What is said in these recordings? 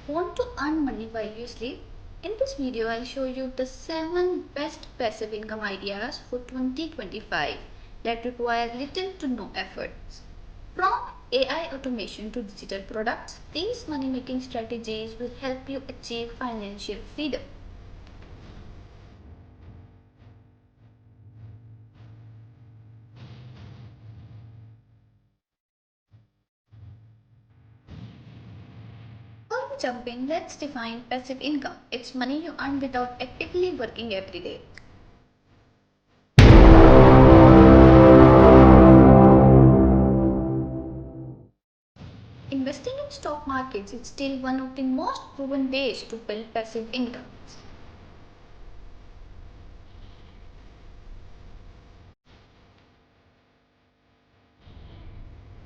Want to earn money while you sleep? In this video, I'll show you the 7 best passive income ideas for 2025 that require little to no efforts. From AI automation to digital products, these money making strategies will help you achieve financial freedom. Before we jump in, let's define passive income. It's money you earn without actively working every day. Investing in stock markets is still one of the most proven ways to build passive income.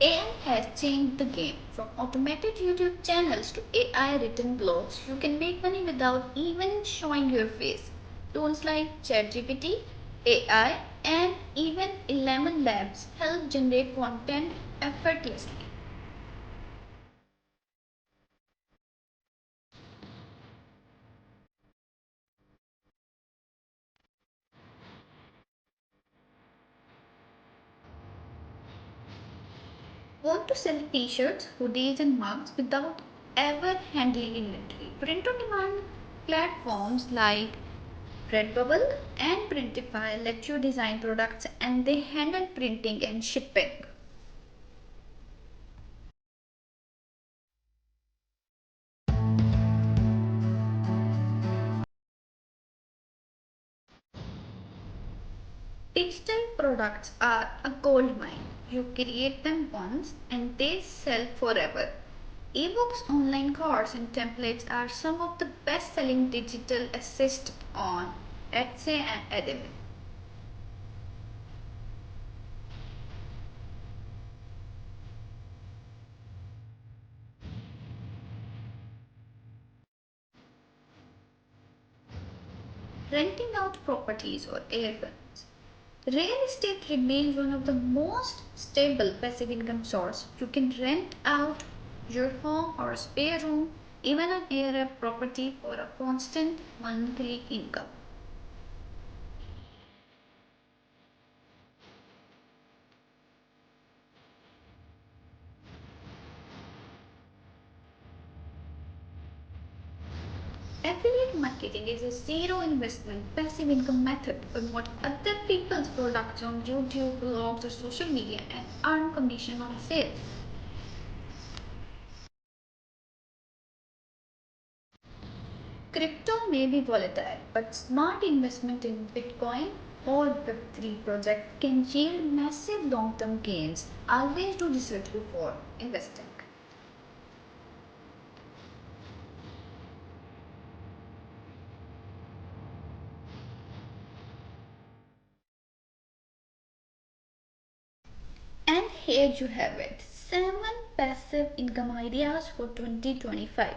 AI has changed the game. From automated YouTube channels to AI written blogs, you can make money without even showing your face. Tools like ChatGPT, AI, and even 11 Labs help generate content effortlessly. Want to sell t-shirts, hoodies and mugs without ever handling inventory? Print-on-demand platforms like Redbubble and Printify let you design products and they handle printing and shipping. Digital products are a gold mine. You create them once and they sell forever. Ebooks, online courses, and templates are some of the best selling digital assets on Etsy and Udemy. Renting out properties or Airbnbs. Real estate remains one of the most stable passive income source. You can rent out your home or spare room, even an Airbnb property for a constant monthly income. Affiliate marketing is a zero investment passive income method. Promote other people's products on YouTube, blogs, or social media and earn commission on sales. Crypto may be volatile, but smart investment in Bitcoin or Web3 project can yield massive long-term gains. Always do research before investing. And here you have it, 7 passive income ideas for 2025.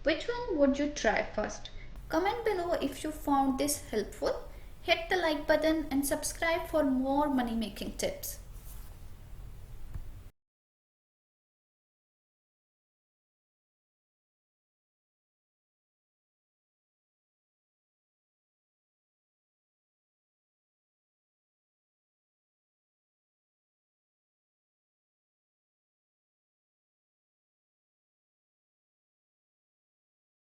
Which one would you try first? Comment below if you found this helpful. Hit the like button and subscribe for more money making tips.